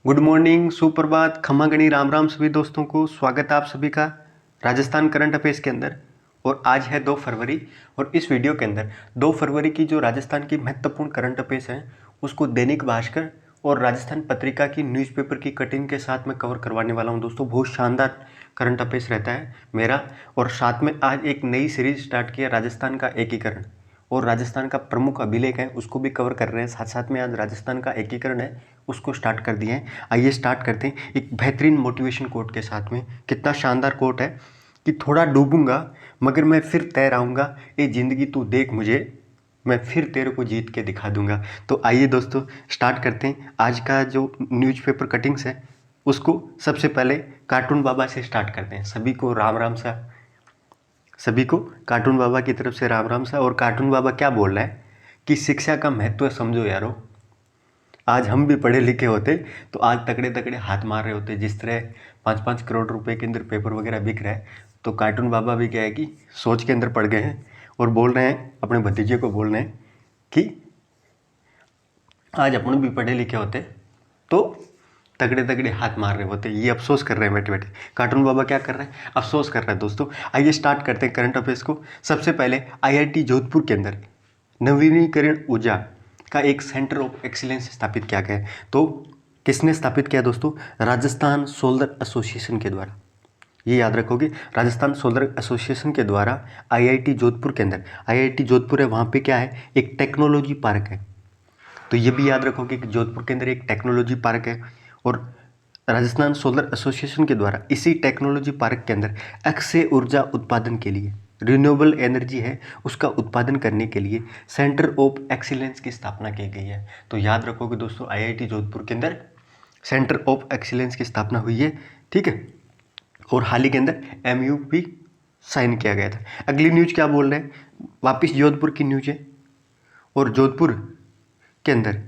Good morning, सुप्रभात, खमा गणी, राम राम सभी दोस्तों को। स्वागत है आप सभी का राजस्थान करंट अफेयर्स के अंदर। और आज है 2 फरवरी और इस वीडियो के अंदर 2 फरवरी की जो राजस्थान की महत्वपूर्ण करंट अफेयर्स हैं उसको दैनिक भास्कर और राजस्थान पत्रिका की न्यूज़पेपर की कटिंग के साथ में कवर करवाने वाला हूं दोस्तों। बहुत शानदार करंट अफेयर्स रहता है मेरा। और साथ में आज एक नई सीरीज स्टार्ट किया, राजस्थान का एकीकरण, और राजस्थान का प्रमुख अभिलेख है उसको भी कवर कर रहे हैं। साथ साथ में आज राजस्थान का एकीकरण है उसको स्टार्ट कर दिए हैं। आइए स्टार्ट करते हैं एक बेहतरीन मोटिवेशन कोट के साथ में। कितना शानदार कोट है कि थोड़ा डूबूंगा मगर मैं फिर तैर आऊँगा, ये ज़िंदगी तू देख मुझे, मैं फिर तेरे को जीत के दिखा दूंगा। तो आइए दोस्तों स्टार्ट करते हैं आज का जो न्यूज़पेपर कटिंग्स है उसको। सबसे पहले कार्टून बाबा से स्टार्ट करते हैं। सभी को राम राम सा, सभी को कार्टून बाबा की तरफ से राम राम सा। और कार्टून बाबा क्या बोल रहा है कि शिक्षा का महत्व समझो यारो। आज हम भी पढ़े लिखे होते तो आज तगड़े तगड़े हाथ मार रहे होते। जिस तरह 5-5 करोड़ रुपए के अंदर पेपर वगैरह बिक रहा है, तो कार्टून बाबा भी क्या है कि सोच के अंदर पड़ गए हैं और बोल रहे हैं, अपने भतीजे को बोल रहे हैं कि आज अपन भी पढ़े लिखे होते तो तगड़े तगड़े हाथ मार रहे होते। ये अफसोस कर रहे हैं बैठे बैठे। कार्टून बाबा क्या कर रहे हैं, अफसोस कर रहे हैं दोस्तों। आइए स्टार्ट करते हैं करंट अफेयर्स को। सबसे पहले आईआईटी जोधपुर के अंदर नवीनीकरण ऊर्जा का एक सेंटर ऑफ एक्सीलेंस स्थापित किया गया है। तो किसने स्थापित किया दोस्तों, राजस्थान सोलर एसोसिएशन के द्वारा। ये याद रखोगे, राजस्थान सोलर एसोसिएशन के द्वारा आईआईटी जोधपुर के अंदर, आईआईटी जोधपुर है वहाँ पे क्या है, एक टेक्नोलॉजी पार्क है। तो ये भी याद रखोगे कि जोधपुर के अंदर एक टेक्नोलॉजी पार्क है और राजस्थान सोलर एसोसिएशन के द्वारा इसी टेक्नोलॉजी पार्क के अंदर अक्षय ऊर्जा उत्पादन के लिए, रिन्यूएबल एनर्जी है उसका उत्पादन करने के लिए सेंटर ऑफ एक्सीलेंस की स्थापना की गई है। तो याद रखोगे दोस्तों, आईआईटी जोधपुर के अंदर सेंटर ऑफ एक्सीलेंस की स्थापना हुई है, ठीक है। और हाल ही के अंदर एमयू भी साइन किया गया था। अगली न्यूज क्या बोल रहे हैं, वापिस जोधपुर की न्यूज है। और जोधपुर के अंदर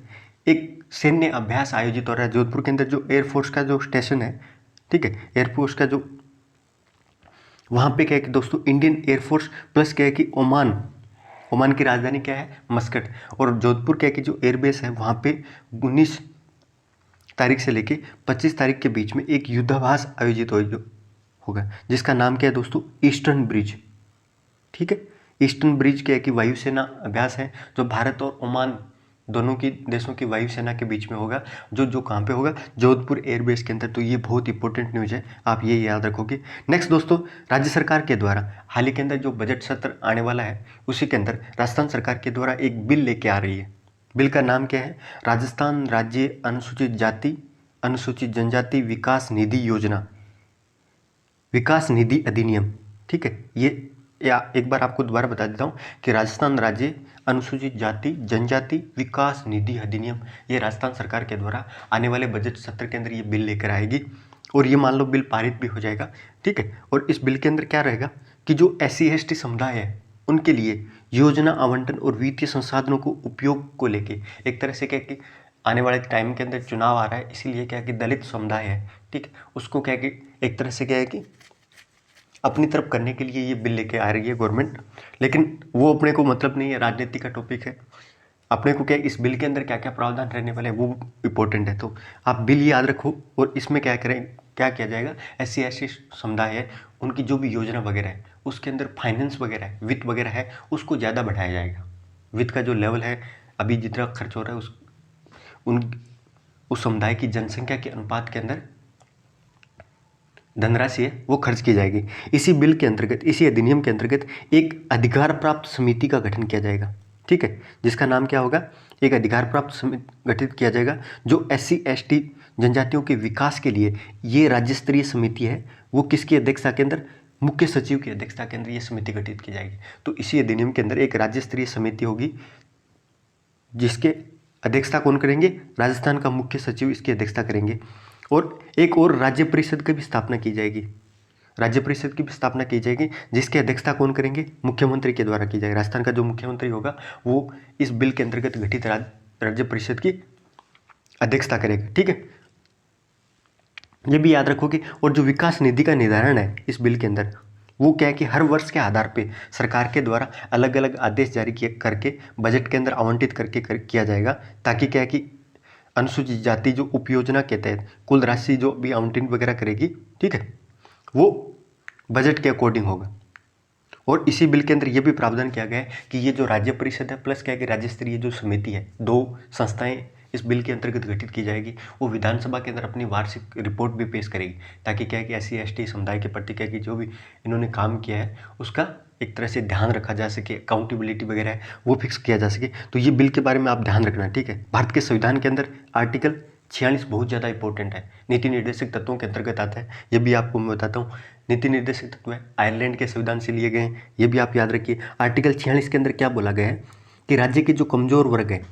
एक सैन्य अभ्यास आयोजित हो रहा है। जोधपुर के अंदर जो एयरफोर्स का जो स्टेशन है, ठीक है, एयरफोर्स का जो वहाँ पे क्या है कि दोस्तों इंडियन एयरफोर्स प्लस क्या है कि ओमान, ओमान की राजधानी क्या है, मस्कट। और जोधपुर क्या है कि जो एयरबेस है वहाँ पे 19 तारीख से लेके 25 तारीख के बीच में एक युद्धाभ्यास आयोजित होगा जिसका नाम क्या है दोस्तों, ईस्टर्न ब्रिज, ठीक है। ईस्टर्न ब्रिज क्या है कि वायुसेना अभ्यास है जो भारत और ओमान दोनों की देशों की वायुसेना के बीच में होगा। जो कहाँ पे होगा, जोधपुर एयरबेस के अंदर। तो ये बहुत इंपॉर्टेंट न्यूज़ है, आप ये याद रखोगे। नेक्स्ट दोस्तों, राज्य सरकार के द्वारा हाल ही के अंदर जो बजट सत्र आने वाला है उसी के अंदर राजस्थान सरकार के द्वारा एक बिल लेके आ रही है। बिल का नाम क्या है, राजस्थान राज्य अनुसूचित जाति अनुसूचित जनजाति विकास निधि योजना, विकास निधि अधिनियम, ठीक है। ये या एक बार आपको दोबारा बता देता हूँ कि राजस्थान राज्य अनुसूचित जाति जनजाति विकास निधि अधिनियम, ये राजस्थान सरकार के द्वारा आने वाले बजट सत्र के अंदर ये बिल लेकर आएगी। और ये मान लो बिल पारित भी हो जाएगा, ठीक है। और इस बिल के अंदर क्या रहेगा कि जो SC ST समुदाय है उनके लिए योजना आवंटन और वित्तीय संसाधनों को उपयोग को लेके एक तरह से क्या कि आने वाले टाइम के अंदर चुनाव आ रहा है, इसीलिए क्या कि दलित समुदाय है, ठीक है, उसको क्या कि एक तरह से क्या है कि अपनी तरफ करने के लिए ये बिल लेके आ रही है गवर्नमेंट। लेकिन वो अपने को मतलब नहीं है, राजनीति का टॉपिक है। अपने को क्या इस बिल के अंदर क्या क्या प्रावधान रहने वाले हैं वो इंपॉर्टेंट है। तो आप बिल याद रखो और इसमें क्या करें, क्या किया जाएगा, SC ST समुदाय है उनकी जो भी योजना वगैरह है उसके अंदर फाइनेंस वगैरह है, वित्त वगैरह है, उसको ज़्यादा बढ़ाया जाएगा। वित्त का जो लेवल है अभी जितना खर्च हो रहा है उस समुदाय की जनसंख्या के अनुपात के अंदर धनराशि है वो खर्च की जाएगी। इसी बिल के अंतर्गत, इसी अधिनियम के अंतर्गत एक अधिकार प्राप्त समिति का गठन किया जाएगा, ठीक है, जिसका नाम क्या होगा, एक अधिकार प्राप्त समिति गठित किया जाएगा जो SC ST जनजातियों के विकास के लिए ये राज्य स्तरीय समिति है। वो किसकी अध्यक्षता के अंदर, मुख्य सचिव की अध्यक्षता के अंदर ये समिति गठित की जाएगी। तो इसी अधिनियम के अंदर एक राज्य स्तरीय समिति होगी जिसके अध्यक्षता कौन करेंगे, राजस्थान का मुख्य सचिव इसकी अध्यक्षता करेंगे। और एक और राज्य परिषद की भी स्थापना की जाएगी, राज्य परिषद की भी स्थापना की जाएगी जिसकी अध्यक्षता कौन करेंगे, मुख्यमंत्री के द्वारा की जाएगी। राजस्थान का जो मुख्यमंत्री होगा वो इस बिल के अंतर्गत गठित राज्य परिषद की अध्यक्षता करेगा, ठीक है। ये भी याद रखोगे। और जो विकास निधि का निर्धारण है इस बिल के अंदर वो क्या है कि हर वर्ष के आधार पे सरकार के द्वारा अलग अलग आदेश जारी करके बजट के अंदर आवंटित करके किया जाएगा, ताकि क्या है कि अनुसूचित जाति जो उपयोजना के तहत कुल राशि जो भी आवंटन वगैरह करेगी, ठीक है, वो बजट के अकॉर्डिंग होगा। और इसी बिल के अंदर ये भी प्रावधान किया गया है कि ये जो राज्य परिषद है प्लस क्या है कि राज्य स्तरीय जो समिति है, 2 संस्थाएं इस बिल के अंतर्गत गठित की जाएगी, वो विधानसभा के अंदर अपनी वार्षिक रिपोर्ट भी पेश करेगी, ताकि क्या है कि SC ST समुदाय के प्रति क्या है कि जो भी इन्होंने काम किया है उसका एक तरह से ध्यान रखा जा सके, अकाउंटेबिलिटी वगैरह है वो फिक्स किया जा सके। तो ये बिल के बारे में आप ध्यान रखना, ठीक है। भारत के संविधान के अंदर आर्टिकल 46 बहुत ज़्यादा इंपॉर्टेंट है, नीति निर्देशक तत्वों के अंतर्गत आता है। ये भी आपको मैं बताता हूँ, नीति निर्देशक तत्व है आयरलैंड के संविधान से लिए गए हैं, ये भी आप याद रखिए। आर्टिकल 46 के अंदर क्या बोला गया है कि राज्य के जो कमजोर वर्ग हैं,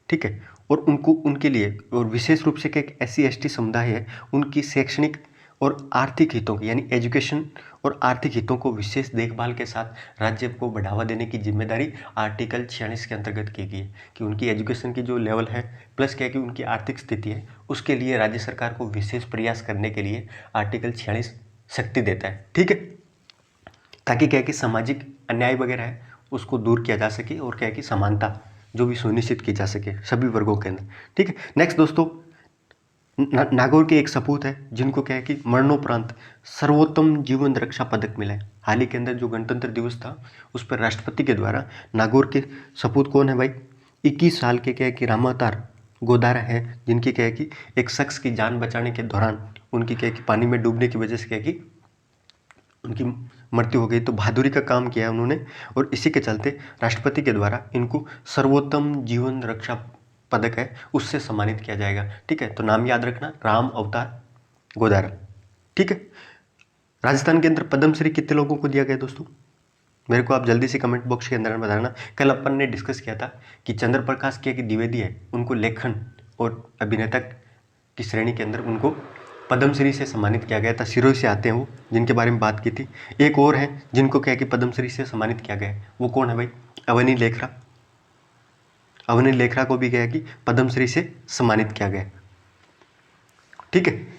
ठीक है, और उनको उनके लिए और विशेष रूप से क्या SC ST समुदाय है, उनकी शैक्षणिक और आर्थिक हितों की यानी एजुकेशन और आर्थिक हितों को विशेष देखभाल के साथ राज्य को बढ़ावा देने की जिम्मेदारी आर्टिकल 46 के अंतर्गत की गई है कि उनकी एजुकेशन की जो लेवल है प्लस क्या है कि उनकी आर्थिक स्थिति है, उसके लिए राज्य सरकार को विशेष प्रयास करने के लिए आर्टिकल 46 शक्ति देता है, ठीक है, ताकि क्या है कि सामाजिक अन्याय वगैरह है उसको दूर किया जा सके और क्या है कि समानता जो भी सुनिश्चित की जा सके सभी वर्गों के अंदर, ठीक है। नेक्स्ट दोस्तों, नागौर के एक सपूत है जिनको क्या है कि मरणोपरांत सर्वोत्तम जीवन रक्षा पदक मिला है। हाल ही के अंदर जो गणतंत्र दिवस था उस पर राष्ट्रपति के द्वारा नागौर के सपूत कौन है भाई, 21 साल के क्या है कि रामावतार गोदारा है, जिनकी क्या है कि एक शख्स की जान बचाने के दौरान उनकी क्या है कि पानी में डूबने की वजह से क्या है कि उनकी मृत्यु हो गई। तो बहादुरी का काम किया उन्होंने और इसी के चलते राष्ट्रपति के द्वारा इनको सर्वोत्तम जीवन रक्षा पदक है उससे सम्मानित किया जाएगा, ठीक है। तो नाम याद रखना, राम अवतार गोदारा, ठीक है। राजस्थान के अंदर पद्मश्री कितने लोगों को दिया गया दोस्तों, मेरे को आप जल्दी से कमेंट बॉक्स के अंदर बताना। कल अपन ने डिस्कस किया था कि चंद्र प्रकाश की द्विवेदी है, उनको लेखन और अभिनेता की श्रेणी के अंदर उनको पद्मश्री से सम्मानित किया गया था। सिरोही से आते हैं वो, जिनके बारे में बात की थी। एक और है जिनको क्या है कि पद्मश्री से सम्मानित किया गया है, वो कौन है भाई, अवनी लेखरा। अवनी लेखरा को भी क्या है कि पद्मश्री से सम्मानित किया गया, ठीक है।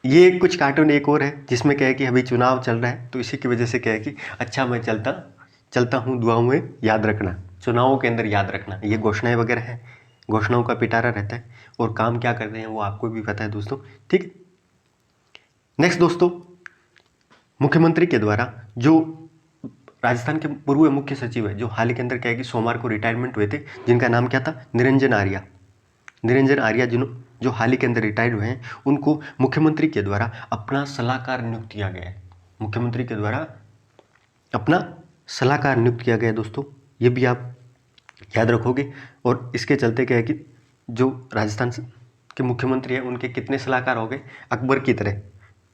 ये कुछ कार्टून एक और है जिसमें क्या है कि अभी चुनाव चल रहा है, तो इसी की वजह से क्या है कि अच्छा मैं चलता हूँ दुआओं में याद रखना, चुनावों के अंदर याद रखना। ये घोषणाएं वगैरह हैं, घोषणाओं का पिटारा रहता है और काम क्या करते हैं वो आपको भी पता है दोस्तों, ठीक है। नेक्स्ट दोस्तों, मुख्यमंत्री के द्वारा जो राजस्थान के पूर्व मुख्य सचिव है, जो हाल ही के अंदर क्या है कि सोमवार को रिटायरमेंट हुए थे, जिनका नाम क्या था, निरंजन आर्या। निरंजन आर्या जो हाल ही के अंदर रिटायर्ड हुए हैं, उनको मुख्यमंत्री के द्वारा अपना सलाहकार नियुक्त किया गया है। मुख्यमंत्री के द्वारा अपना सलाहकार नियुक्त किया गया है दोस्तों, ये भी आप याद रखोगे। और इसके चलते क्या है कि जो राजस्थान के मुख्यमंत्री हैं उनके कितने सलाहकार हो गए, अकबर की तरह।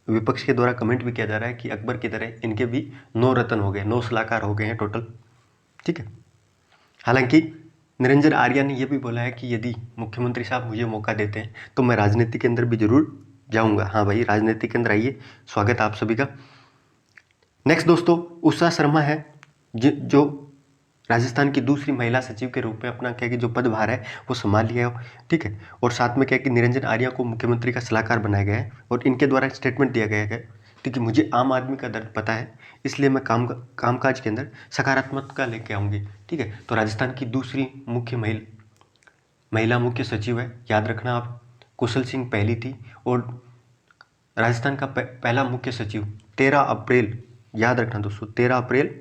विपक्ष के द्वारा कमेंट भी किया जा रहा है कि अकबर की तरह इनके भी 9 रत्न हो गए, 9 सलाहकार हो गए हैं टोटल, ठीक है। हालांकि निरंजन आर्या ने यह भी बोला है कि यदि मुख्यमंत्री साहब मुझे मौका देते हैं तो मैं राजनीति के अंदर भी जरूर जाऊंगा। हाँ भाई, राजनीति के अंदर आइए, स्वागत है आप सभी का। नेक्स्ट दोस्तों, उषा शर्मा है जो राजस्थान की दूसरी महिला सचिव के रूप में अपना क्या कि जो पदभार है वो संभाल लिया है, ठीक है। और साथ में क्या कि निरंजन आर्या को मुख्यमंत्री का सलाहकार बनाया गया है और इनके द्वारा स्टेटमेंट दिया गया है कि मुझे आम आदमी का दर्द पता है, इसलिए मैं कामकाज के अंदर सकारात्मकता लेके आऊँगी, ठीक है। तो राजस्थान की दूसरी मुख्य महिला मुख्य सचिव है, याद रखना आप, कुशल सिंह पहली थी। और राजस्थान का पहला मुख्य सचिव 13 अप्रैल, याद रखना दोस्तों, 13 अप्रैल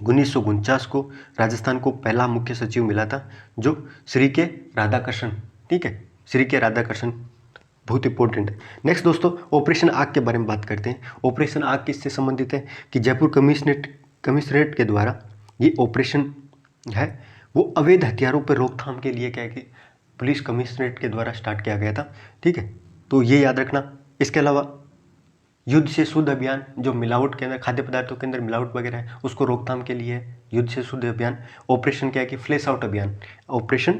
1949 को राजस्थान को पहला मुख्य सचिव मिला था, जो श्री के राधाकृष्ण, ठीक है, श्री के राधाकृष्ण, बहुत इंपॉर्टेंट है। नेक्स्ट दोस्तों, ऑपरेशन आग के बारे में बात करते हैं। ऑपरेशन आग किससे संबंधित है कि जयपुर कमिश्नरेट के द्वारा ये ऑपरेशन है वो अवैध हथियारों पर रोकथाम के लिए क्या है कि पुलिस कमिश्नरेट के द्वारा स्टार्ट किया गया था, ठीक है। तो ये याद रखना। इसके अलावा युद्ध से शुद्ध अभियान, जो मिलावट के अंदर खाद्य पदार्थों के अंदर मिलावट वगैरह है उसको रोकथाम के लिए है युद्ध से शुद्ध अभियान। ऑपरेशन क्या है कि फ्लैश आउट अभियान, ऑपरेशन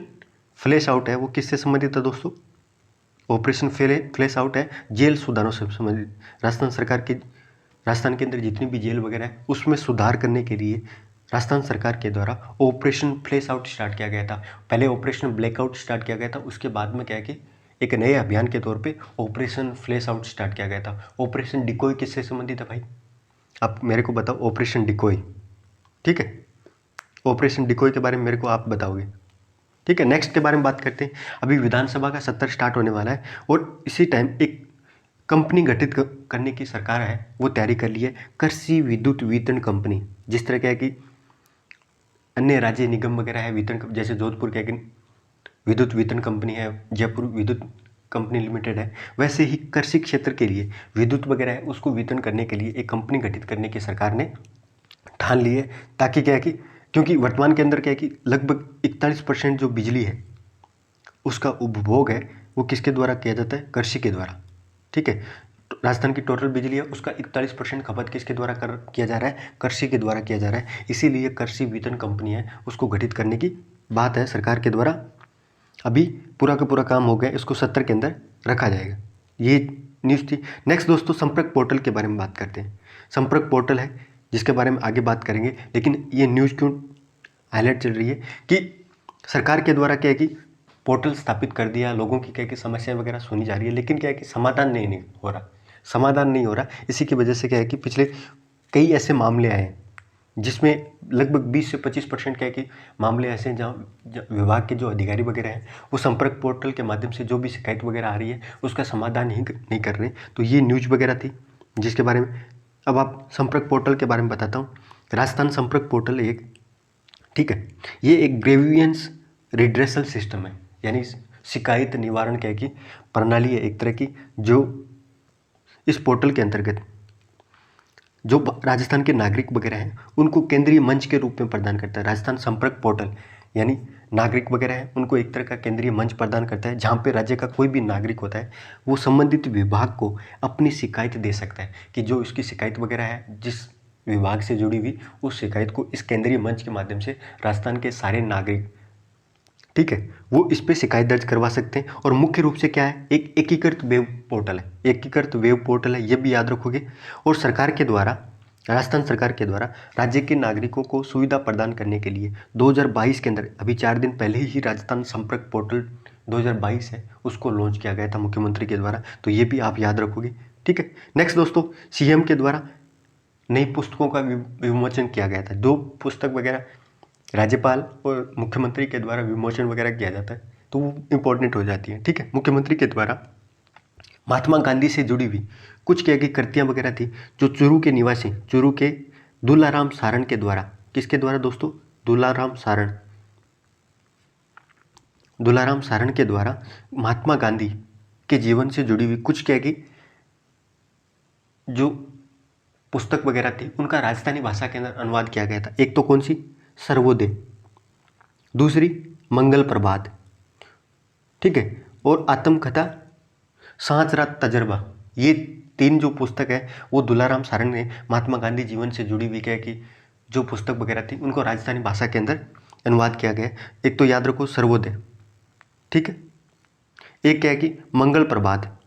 फ्लैश आउट है वो किससे संबंधित है दोस्तों, ऑपरेशन फ्लैश आउट है जेल सुधारों से संबंधित। राजस्थान के अंदर जितनी भी जेल वगैरह है उसमें सुधार करने के लिए राजस्थान सरकार के द्वारा ऑपरेशन फ्लैश आउट स्टार्ट किया गया था। पहले ऑपरेशन ब्लैकआउट स्टार्ट किया गया था, उसके बाद में क्या है कि एक नए अभियान के तौर पे ऑपरेशन फ्लैश आउट स्टार्ट किया गया था। ऑपरेशन डिकोय किससे संबंधित है भाई, आप मेरे को बताओ, ऑपरेशन डिकोय, ठीक है। ऑपरेशन डिकोय के बारे में मेरे को आप बताओगे। ठीक है, नेक्स्ट के बारे में बात करते हैं। अभी विधानसभा का सत्र स्टार्ट होने वाला है और इसी टाइम एक कंपनी गठित करने की सरकार है वो तैयारी कर ली है, कृषि विद्युत वितरण कंपनी। जिस तरह क्या है कि अन्य राज्य निगम वगैरह है वितरण, जैसे जोधपुर क्या है कि विद्युत वितरण कंपनी है, जयपुर विद्युत कंपनी लिमिटेड है, वैसे ही कृषि क्षेत्र के लिए विद्युत वगैरह है उसको वितरण करने के लिए एक कंपनी गठित करने की सरकार ने ठान ली है। ताकि क्या है कि क्योंकि वर्तमान के अंदर क्या है कि लगभग 41% जो बिजली है उसका उपभोग है वो किसके द्वारा किया जाता है, कृषि के द्वारा। ठीक है, राजस्थान की टोटल बिजली है उसका 41% खपत किसके द्वारा किया जा रहा है, कृषि के द्वारा किया जा रहा है। इसीलिए कृषि वितरण कंपनी है उसको गठित करने की बात है सरकार के द्वारा। अभी पूरा का पूरा काम हो गया, इसको सत्र के अंदर रखा जाएगा। ये न्यूज़ थी। नेक्स्ट दोस्तों संपर्क पोर्टल के बारे में बात करते हैं। संपर्क पोर्टल है जिसके बारे में आगे बात करेंगे, लेकिन ये न्यूज़ क्यों हाईलाइट चल रही है कि सरकार के द्वारा क्या है कि पोर्टल स्थापित कर दिया, लोगों की क्या है कि समस्याएं वगैरह सुनी जा रही है, लेकिन क्या है कि समाधान नहीं हो रहा, समाधान नहीं हो रहा। इसी की वजह से क्या है कि पिछले कई ऐसे मामले आए हैं जिसमें लगभग 20 से 25% क्या है कि मामले ऐसे हैं जहाँ विभाग के जो अधिकारी वगैरह हैं वो संपर्क पोर्टल के माध्यम से जो भी शिकायत वगैरह आ रही है उसका समाधान नहीं कर रहे। तो ये न्यूज़ वगैरह थी जिसके बारे में अब आप संपर्क पोर्टल के बारे में बताता हूँ। राजस्थान संपर्क पोर्टल एक, ठीक है, ये एक ग्रेवियंस रिड्रेसल सिस्टम है, यानी शिकायत निवारण क्या है कि प्रणाली है एक तरह की, जो इस पोर्टल के अंतर्गत जो राजस्थान के नागरिक वगैरह हैं उनको केंद्रीय मंच के रूप में प्रदान करता है। राजस्थान संपर्क पोर्टल यानी नागरिक वगैरह हैं उनको एक तरह का केंद्रीय मंच प्रदान करता है, जहाँ पे राज्य का कोई भी नागरिक होता है वो संबंधित विभाग को अपनी शिकायत दे सकता है कि जो इसकी शिकायत वगैरह है जिस विभाग से जुड़ी हुई, उस शिकायत को इस केंद्रीय मंच के माध्यम से राजस्थान के सारे नागरिक, ठीक है, वो इस पर शिकायत दर्ज करवा सकते हैं। और मुख्य रूप से क्या है, एक एकीकृत वेब पोर्टल है, एकीकृत वेब पोर्टल है, ये भी याद रखोगे। और सरकार के द्वारा, राजस्थान सरकार के द्वारा राज्य के नागरिकों को सुविधा प्रदान करने के लिए 2022 के अंदर, अभी 4 दिन पहले ही राजस्थान संपर्क पोर्टल 2022 है उसको लॉन्च किया गया था मुख्यमंत्री के द्वारा। तो ये भी आप याद रखोगे, ठीक है। नेक्स्ट दोस्तों, सीएम के द्वारा नई पुस्तकों का विमोचन किया गया था। 2 पुस्तक वगैरह राज्यपाल और मुख्यमंत्री के द्वारा विमोचन वगैरह किया जाता है तो वो इंपॉर्टेंट हो जाती है, ठीक है। मुख्यमंत्री के द्वारा महात्मा गांधी से जुड़ी हुई कुछ क्या की कृतियाँ वगैरह थी जो चूरू के निवासी, चूरू के दुलाराम सारण के द्वारा, किसके द्वारा दोस्तों, दुलाराम सारण के द्वारा महात्मा गांधी के जीवन से जुड़ी हुई कुछ क्या की जो पुस्तक वगैरह थी उनका राजस्थानी भाषा के अंदर अनुवाद किया गया था। एक तो कौन सी, सर्वोदय, दूसरी मंगल प्रभात, ठीक है, और आत्मकथा सांच रात तजर्बा। ये 3 जो पुस्तक है वो दुलाराम सारण ने महात्मा गांधी जीवन से जुड़ी हुई क्या कि जो पुस्तक वगैरह थी उनको राजस्थानी भाषा के अंदर अनुवाद किया गया। एक तो याद रखो सर्वोदय, ठीक है, एक क्या है कि मंगल प्रभात,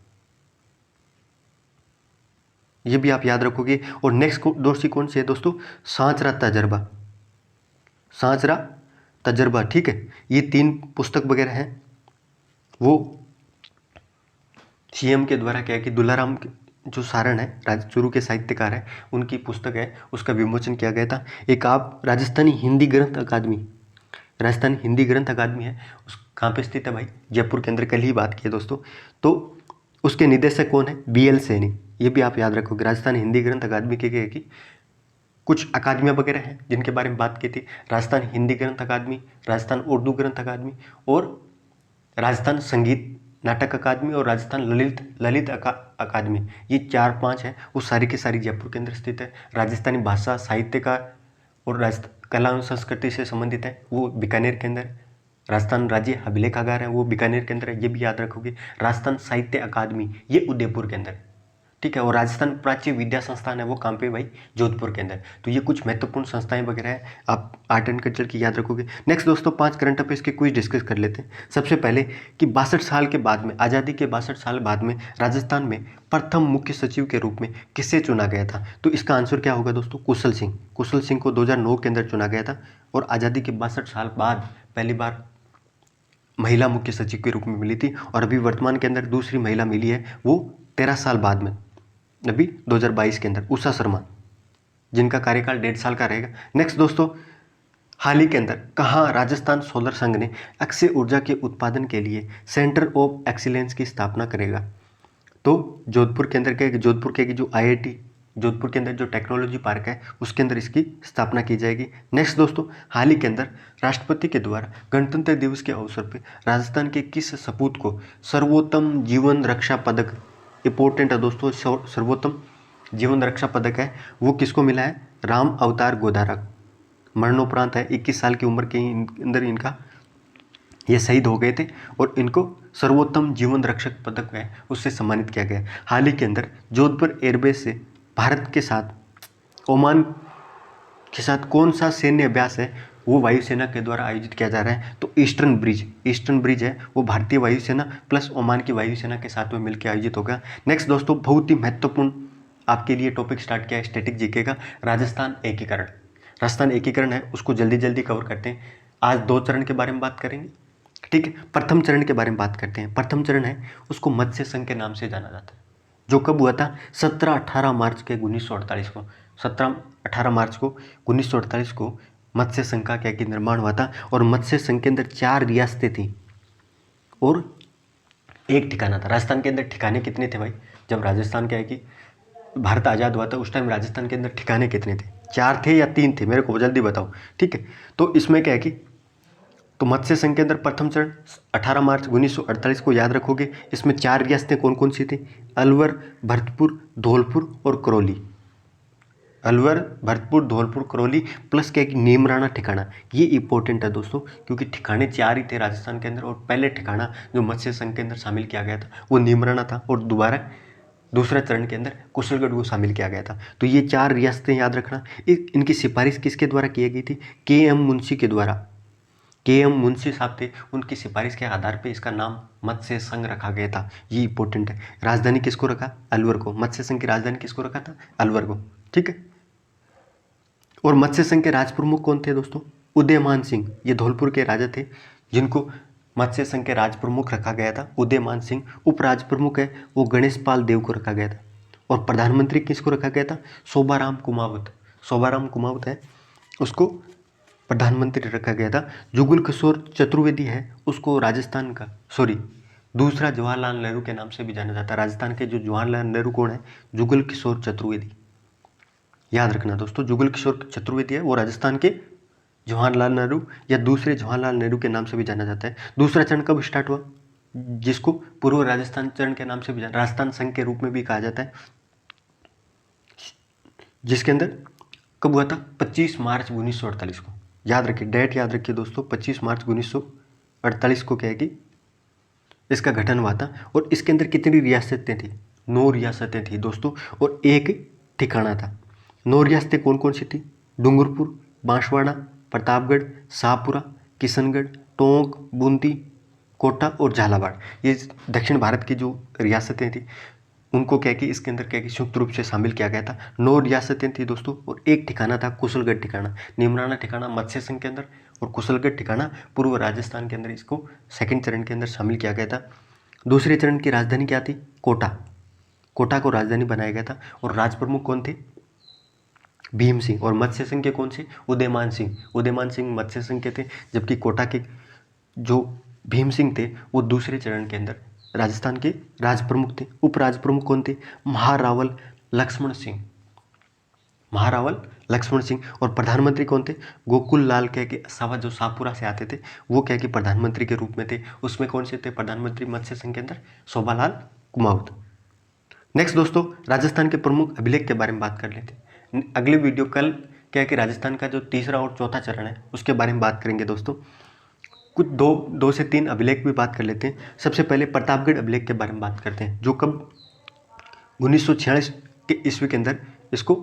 ये भी आप याद रखोगे। और नेक्स्ट दोस्ती कौन सी है दोस्तों, सांचरा तजर्बा, ठीक है। ये 3 पुस्तक वगैरह हैं वो सीएम के द्वारा क्या है कि दुलाराम जो सारण है, चूरू के साहित्यकार हैं, उनकी पुस्तक है उसका विमोचन किया गया था। एक आप राजस्थानी हिंदी ग्रंथ अकादमी है, उस कहाँ पे स्थित है भाई, जयपुर के अंदर, कल ही बात की है दोस्तों। तो उसके निदेशक कौन है, BL सैनी, ये भी आप याद रखोगे। राजस्थान हिंदी ग्रंथ अकादमी के क्या है कि कुछ अकादमियाँ वगैरह हैं जिनके बारे में बात की थी, राजस्थान हिंदी ग्रंथ अकादमी, राजस्थान उर्दू ग्रंथ अकादमी और राजस्थान संगीत नाटक अकादमी और राजस्थान ललित अकादमी। ये 4-5 है, वो सारी की सारी जयपुर के अंदर स्थित है। राजस्थानी भाषा साहित्य का और कला एवं संस्कृति से संबंधित है, वो बीकानेर के अंदर। राजस्थान राज्य अभिलेखागार है वो बीकानेर के अंदर है, ये भी याद रखोगे। राजस्थान साहित्य अकादमी ये उदयपुर के अंदर, ठीक है। और राजस्थान प्राच्य विद्या संस्थान है वो कहाँ पे भाई, जोधपुर के अंदर। तो ये कुछ महत्वपूर्ण संस्थाएं वगैरह है, आप आर्ट एंड कल्चर की याद रखोगे। नेक्स्ट दोस्तों 5 करंट अफेयर्स के क्विज डिस्कस कर लेते हैं। सबसे पहले कि 62 साल के बाद में, आज़ादी के 62 साल बाद में राजस्थान में प्रथम मुख्य सचिव के रूप में किसे चुना गया था, तो इसका आंसर क्या होगा दोस्तों, कुशल सिंह को 2009 के अंदर चुना गया था। और आज़ादी के 62 साल बाद पहली बार महिला मुख्य सचिव के रूप में मिली थी। और अभी वर्तमान के अंदर दूसरी महिला मिली है, वो 13 साल बाद में अभी 2022 के अंदर, उषा शर्मा, जिनका कार्यकाल 1.5 साल का रहेगा। नेक्स्ट दोस्तों हाल ही के अंदर कहाँ राजस्थान सोलर संघ ने अक्षय ऊर्जा के उत्पादन के लिए सेंटर ऑफ एक्सीलेंस की स्थापना करेगा? तो जोधपुर के अंदर क्या है कि जोधपुर के जो आईआईटी जोधपुर के अंदर जो टेक्नोलॉजी पार्क है उसके अंदर इसकी स्थापना की जाएगी। नेक्स्ट दोस्तों, हाल ही के अंदर राष्ट्रपति के द्वारा गणतंत्र दिवस के अवसर पर राजस्थान के किस सपूत को सर्वोत्तम जीवन रक्षा पदक, इंपॉर्टेंट है दोस्तों, सर्वोत्तम जीवन रक्षा पदक है वो किसको मिला है? राम अवतार गोदारा, मरणोपरांत है, 21 साल की उम्र के अंदर इनका ये शहीद हो गए थे और इनको सर्वोत्तम जीवन रक्षक पदक है उससे सम्मानित किया गया। हाल ही के अंदर जोधपुर एयरबेस से भारत के साथ ओमान के साथ कौन सा सैन्य अभ्यास है वो वायुसेना के द्वारा आयोजित किया जा रहा है? तो ईस्टर्न ब्रिज है वो भारतीय वायुसेना प्लस ओमान की वायुसेना के साथ में मिलकर आयोजित होगा। नेक्स्ट दोस्तों, बहुत ही महत्वपूर्ण आपके लिए टॉपिक स्टार्ट किया है स्टैटिक जीके का, राजस्थान एकीकरण है उसको जल्दी जल्दी कवर करते हैं। आज 2 चरण के बारे में बात करेंगे, ठीक है। प्रथम चरण के बारे में बात करते हैं। प्रथम चरण है उसको मत्स्य संघ के नाम से जाना जाता है, जो कब हुआ था? 17-18 मार्च के 1948 को 17-18 मार्च को 1948 को मत्स्य संघ का क्या कि निर्माण हुआ था। और मत्स्य संघ के अंदर 4 रियासतें थी और एक ठिकाना था। राजस्थान के अंदर ठिकाने कितने थे भाई? जब राजस्थान क्या है कि भारत आज़ाद हुआ था उस टाइम राजस्थान के अंदर ठिकाने कितने थे? 4 थे या 3 थे? मेरे को जल्दी बताओ, ठीक है। तो इसमें क्या है कि तो मत्स्य संघ के अंदर प्रथम चरण 18 मार्च 1948 को याद रखोगे। इसमें 4 रियासतें कौन कौन सी थी? अलवर, भरतपुर, धौलपुर और करौली। अलवर, भरतपुर, धौलपुर, करौली प्लस क्या कि नीमराणा ठिकाना। ये इंपॉर्टेंट है दोस्तों क्योंकि ठिकाने 4 ही थे राजस्थान के अंदर और पहले ठिकाना जो मत्स्य संघ के अंदर शामिल किया गया था वो नीमराणा था और दोबारा दूसरे चरण के अंदर कुशलगढ़ को शामिल किया गया था। तो ये 4 रियासतें याद रखना। इनकी सिफारिश किसके द्वारा की गई थी? के.एम. मुंशी के द्वारा। के.एम. मुंशी साहब थे, उनकी सिफारिश के आधार पे इसका नाम मत्स्य संघ रखा गया था। ये इंपॉर्टेंट है। राजधानी किसको रखा? अलवर को। मत्स्य संघ की राजधानी किसको रखा था? अलवर को, ठीक है। और मत्स्य संघ के राज प्रमुख कौन थे दोस्तों? उदयमान सिंह, ये धौलपुर के राजा थे जिनको मत्स्य संघ के राज प्रमुख रखा गया था, उदयमान सिंह। उप राज प्रमुख है वो गणेश पाल देव को रखा गया था। और प्रधानमंत्री किसको रखा गया था? शोभाराम कुमावत है उसको प्रधानमंत्री रखा गया था। जुगल किशोर चतुर्वेदी है उसको राजस्थान का दूसरा जवाहरलाल नेहरू के नाम से भी जाना जाता है। राजस्थान के जो जवाहरलाल नेहरू कौन है? जुगल किशोर चतुर्वेदी, याद रखना दोस्तों। जुगल किशोर चतुर्वेदी है वो राजस्थान के जवाहरलाल नेहरू या दूसरे जवाहरलाल नेहरू के नाम से भी जाना जाता है। दूसरा चरण कब स्टार्ट हुआ? जिसको पूर्व राजस्थान चरण के नाम से भी राजस्थान संघ के रूप में भी कहा जाता है, जिसके अंदर कब हुआ था? 25 मार्च 1948 को। याद रखिए, डेट याद रखिए दोस्तों, 25 मार्च 1948 को क्या है कि इसका गठन हुआ था। और इसके अंदर कितनी रियासतें थी? 9 रियासतें थी दोस्तों और एक ठिकाना था। 9 रियासतें कौन कौन सी थी? डूंगरपुर, बांसवाड़ा, प्रतापगढ़, शाहपुरा, किशनगढ़, टोंक, बूंदी, कोटा और झालावाड़। ये दक्षिण भारत की जो रियासतें थी उनको क्या कि इसके अंदर क्या कि संयुक्त रूप से शामिल किया गया था। 9 रियासतें थी दोस्तों और एक ठिकाना था कुशलगढ़ ठिकाना। नीमराना ठिकाना मत्स्य संघ के अंदर और कुशलगढ़ ठिकाना पूर्व राजस्थान के अंदर इसको सेकंड चरण के अंदर शामिल किया गया था। दूसरे चरण की राजधानी क्या थी? कोटा को राजधानी बनाया गया था। और राज प्रमुख कौन थे? भीम सिंह। और मत्स्य संघ के कौन से? उदयमान सिंह मत्स्य संघ के थे, जबकि कोटा के जो भीम सिंह थे वो दूसरे चरण के अंदर राजस्थान के राज प्रमुख थे। उप राज प्रमुख कौन थे? महारावल लक्ष्मण सिंह। और प्रधानमंत्री कौन थे? गोकुल लाल क्या कि सावत, जो शाहपुरा से आते थे वो क्या कि प्रधानमंत्री के रूप में थे। उसमें कौन से थे प्रधानमंत्री मत्स्य संघ के अंदर? शोभालाल कुमावत। नेक्स्ट दोस्तों, राजस्थान के प्रमुख अभिलेख के बारे में बात कर लेते हैं। अगले वीडियो कल क्या है कि राजस्थान का जो तीसरा और चौथा चरण है उसके बारे में बात करेंगे दोस्तों। कुछ दो से 3 अभिलेख भी बात कर लेते हैं। सबसे पहले प्रतापगढ़ अभिलेख के बारे में बात करते हैं, जो कब 1946 के ईस्वी के अंदर इसको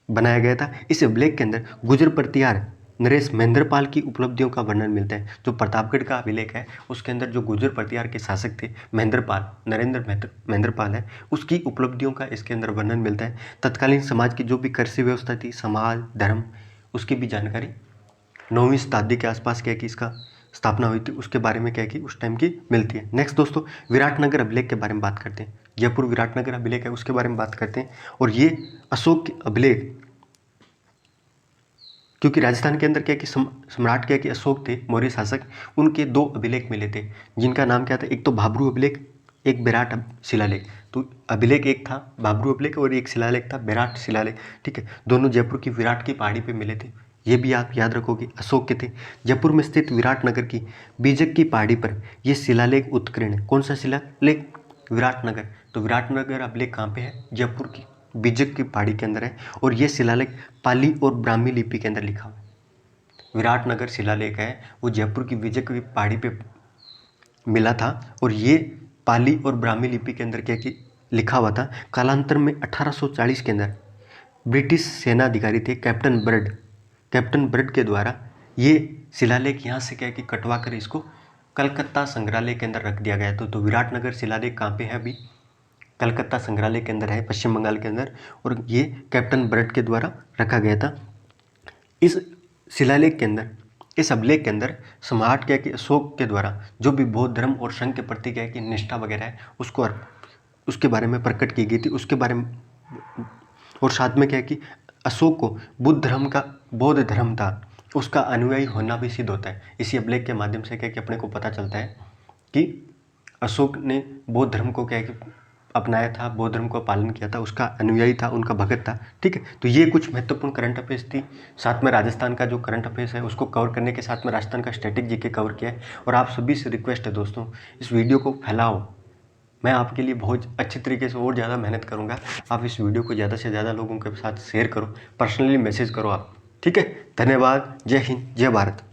बनाया गया था। इस अभिलेख के अंदर गुजर प्रतिहार नरेश महेंद्रपाल की उपलब्धियों का वर्णन मिलता है। जो प्रतापगढ़ का अभिलेख है उसके अंदर जो गुजर प्रतिहार के शासक थे महेंद्रपाल है, उसकी उपलब्धियों का इसके अंदर वर्णन मिलता है। तत्कालीन समाज की जो भी कृषि व्यवस्था थी, समाज, धर्म, उसकी भी जानकारी 9वीं शताब्दी के आसपास क्या कि इसका स्थापना हुई थी उसके बारे में क्या कि उस टाइम की मिलती है। नेक्स्ट दोस्तों, विराटनगर अभिलेख के बारे में बात करते हैं। जयपुर विराटनगर अभिलेख है उसके बारे में बात करते हैं। और ये अशोक अभिलेख क्योंकि राजस्थान के अंदर क्या है कि सम्राट क्या है कि अशोक थे, मौर्य शासक, उनके 2 अभिलेख मिले थे, जिनका नाम क्या था, एक तो भाब्रू अभिलेख, एक विराट शिलालेख। तो अभिलेख एक था भाब्रू अभिलेख और एक शिलालेख था विराट शिलालेख, ठीक है। दोनों जयपुर की विराट की पहाड़ी पे मिले थे, ये भी आप याद रखोगे, अशोक के थे। जयपुर में स्थित विराट नगर की बीजक की पहाड़ी पर ये शिलालेख उत्कीर्ण है। कौन सा शिलालेख? विराटनगर। तो विराटनगर अभिलेख कहाँ पे है? जयपुर की बीजक की पहाड़ी के अंदर है, और ये शिलालेख पाली और ब्राह्मी लिपि के अंदर लिखा हुआ है। विराटनगर शिलालेख है वो जयपुर की बीजक की पहाड़ी पे मिला था, और ये पाली और ब्राह्मी लिपि के अंदर क्या कि लिखा हुआ था। कालांतर में 1840 के अंदर ब्रिटिश सेना अधिकारी थे कैप्टन ब्रड के द्वारा ये शिलालेख यहाँ से क्या है कि कटवा कर इसको कलकत्ता संग्रहालय के अंदर रख दिया गया था। तो विराटनगर शिलालेख कहाँ पे है? अभी कलकत्ता संग्रहालय के अंदर है, पश्चिम बंगाल के अंदर, और ये कैप्टन ब्रड के द्वारा रखा गया था। इस शिलालेख के अंदर, इस अभिलेख के अंदर सम्राट क्या है कि अशोक के द्वारा जो भी बौद्ध धर्म और संघ के प्रति क्या है कि निष्ठा वगैरह है उसको उसके बारे में प्रकट की गई थी, उसके बारे में। और साथ में क्या है कि अशोक को बौद्ध धर्म था उसका अनुयायी होना भी सिद्ध होता है। इसी अभिलेख के माध्यम से क्या है कि अपने को पता चलता है कि अशोक ने बौद्ध धर्म को क्या है कि अपनाया था, बौद्ध धर्म को पालन किया था, उसका अनुयायी था, उनका भगत था, ठीक है। तो ये कुछ महत्वपूर्ण करंट अफेयर्स थी। साथ में राजस्थान का जो करंट अफेयर्स है उसको कवर करने के साथ में राजस्थान का स्टैटिक जीके कवर किया है। और आप सभी से रिक्वेस्ट है दोस्तों, इस वीडियो को फैलाओ। मैं आपके लिए बहुत अच्छी तरीके से और ज़्यादा मेहनत करूँगा। आप इस वीडियो को ज़्यादा से ज़्यादा लोगों के साथ शेयर करो, पर्सनली मैसेज करो आप, ठीक है। धन्यवाद। जय हिंद, जय भारत।